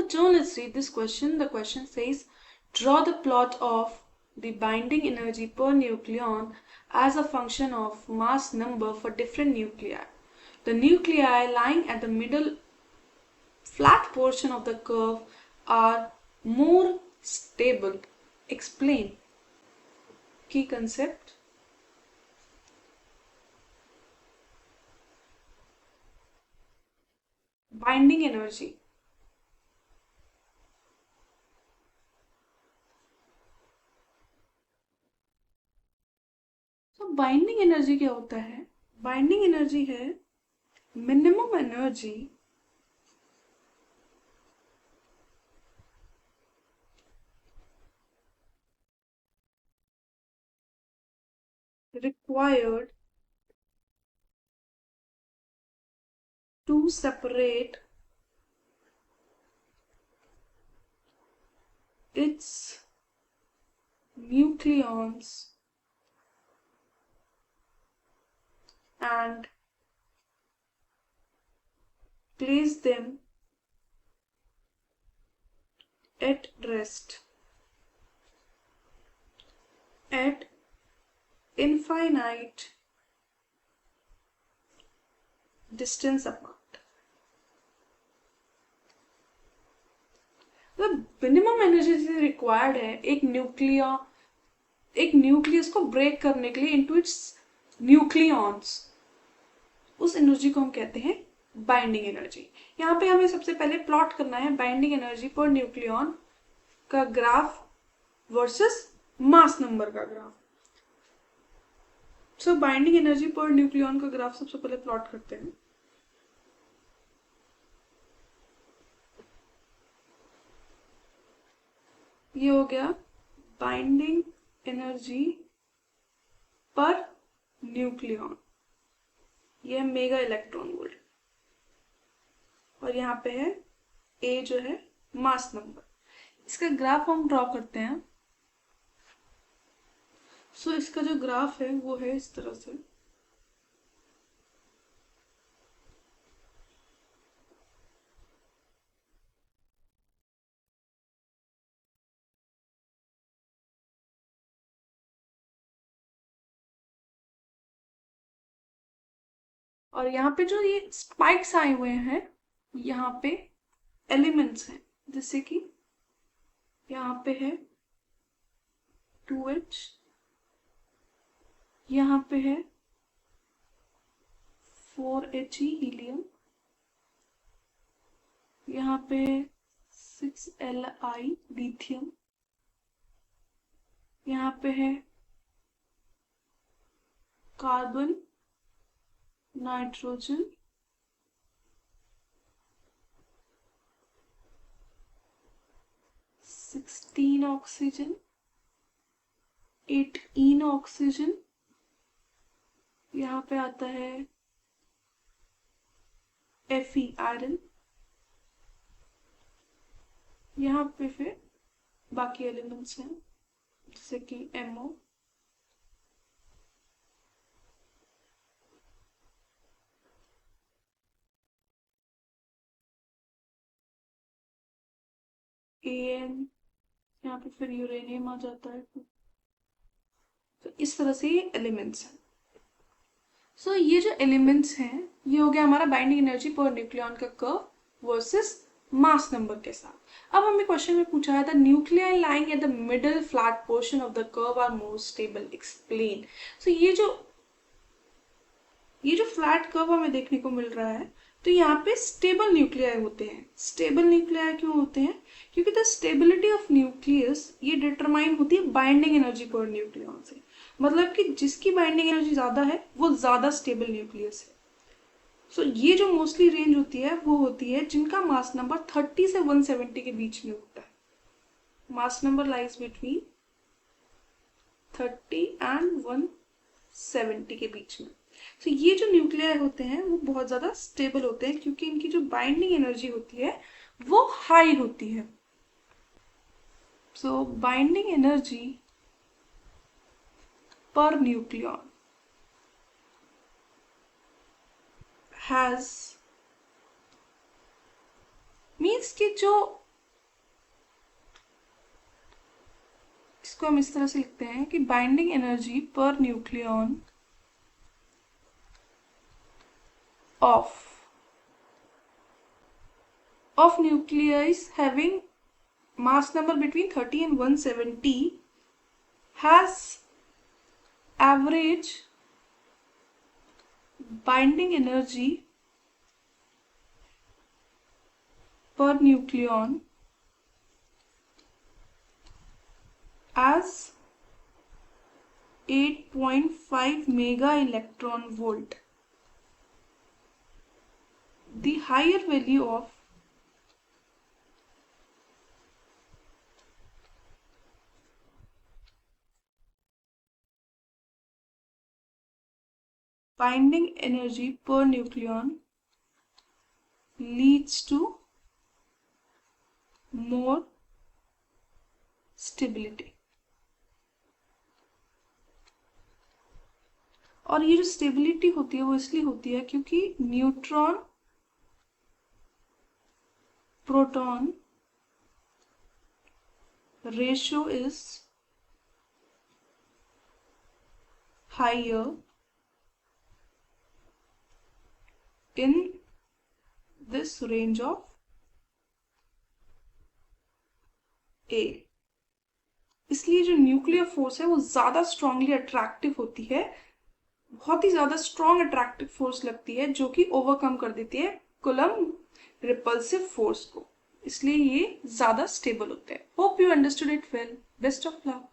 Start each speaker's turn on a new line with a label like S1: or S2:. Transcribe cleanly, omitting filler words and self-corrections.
S1: Joe, let's read this question. The question says, draw the plot of the binding energy per nucleon as a function of mass number for different nuclei. The nuclei lying at the middle flat portion of the curve are more stable. Explain. Key concept. Binding energy. तो binding energy क्या होता है? Binding energy है minimum energy required to separate its nucleons and place them at rest at infinite distance apart. तो minimum energy से required है एक nucleus को ब्रेक करने के लिए इनटू इट्स न्यूक्लियॉन्स, उस एनर्जी को हम कहते हैं बाइंडिंग एनर्जी। यहाँ पे हमें सबसे पहले प्लॉट करना है बाइंडिंग एनर्जी पर न्यूक्लियॉन का ग्राफ वर्सेस मास नंबर का ग्राफ। सो बाइंडिंग एनर्जी पर न्यूक्लियॉन का ग्राफ सबसे पहले प्लॉट करते हैं। ये हो गया बाइंडिंग एनर्जी पर न्यूक्लियॉन, ये मेगा इलेक्ट्रॉन वोल्ट, और यहाँ पे है ए जो है मास नंबर। इसका ग्राफ हम ड्रॉ करते हैं। सो इसका जो ग्राफ है वो है इस तरह से। और यहाँ पे जो ये स्पाइक्स आए हुए हैं, यहाँ पे एलिमेंट्स हैं, जैसे कि यहाँ पे है 2H, यहाँ पे है 4He हीलियम, यहाँ पे 6Li लिथियम, यहाँ पे है carbon, nitrogen, sixteen oxygen, 18 oxygen, यहाँ पे आता है Fe आयरन, यहाँ पे फिर बाकी एलिमेंट्स हैं जैसे कि MO, An, यहाँ पे फिर यूरेनियम आ जाता है। तो इस तरह से ये एलिमेंट्स हैं। सो ये जो एलिमेंट्स हैं ये हो गया हमारा बाइंडिंग एनर्जी पर न्यूक्लियॉन का कर्व वर्सेस मास नंबर के साथ। अब हमें क्वेश्चन में पूछा है the nuclei lying at the middle flat portion of the curve are more stable, explain. So ये जो फ्लैट कर्व हमें देखने को मिल रहा है, तो यहाँ पे स्टेबल न्यूक्लियाई होते हैं। स्टेबल न्यूक्लियाई क्यों होते हैं? क्योंकि द स्टेबिलिटी ऑफ न्यूक्लियस ये डिटरमाइन होती है बाइंडिंग एनर्जी पर न्यूक्लियॉन से। मतलब कि जिसकी बाइंडिंग एनर्जी ज्यादा है वो ज्यादा स्टेबल न्यूक्लियस है। सो ये जो मोस्टली रेंज होती है वो होती है जिनका मास नंबर 30 से 170 के बीच में होता है। Mass number lies between 30 and 170 के बीच में। तो ये जो न्यूक्लियाई होते हैं वो बहुत ज्यादा स्टेबल होते हैं क्योंकि इनकी जो बाइंडिंग एनर्जी होती है वो हाई होती है। सो binding energy per nucleon has means कि जो इसको हम इस तरह से लिखते हैं कि binding energy per nucleon of nuclei having mass number between 30 and 170 has average binding energy per nucleon as 8.5 mega electron volt. The higher value of binding energy per nucleon leads to more stability. और ये जो stability होती है वो इसलिए होती है क्योंकि neutron proton ratio is higher in this range of A. इसलिए जो न्यूक्लियर फोर्स है वो ज्यादा स्ट्रांगली अट्रैक्टिव होती है, बहुत ही ज्यादा स्ट्रांग अट्रैक्टिव फोर्स लगती है जो कि ओवरकम कर देती है कूलम्ब रिपल्सिव फोर्स को, इसलिए ये ज्यादा स्टेबल होते हैं. Hope you understood it well. Best of luck.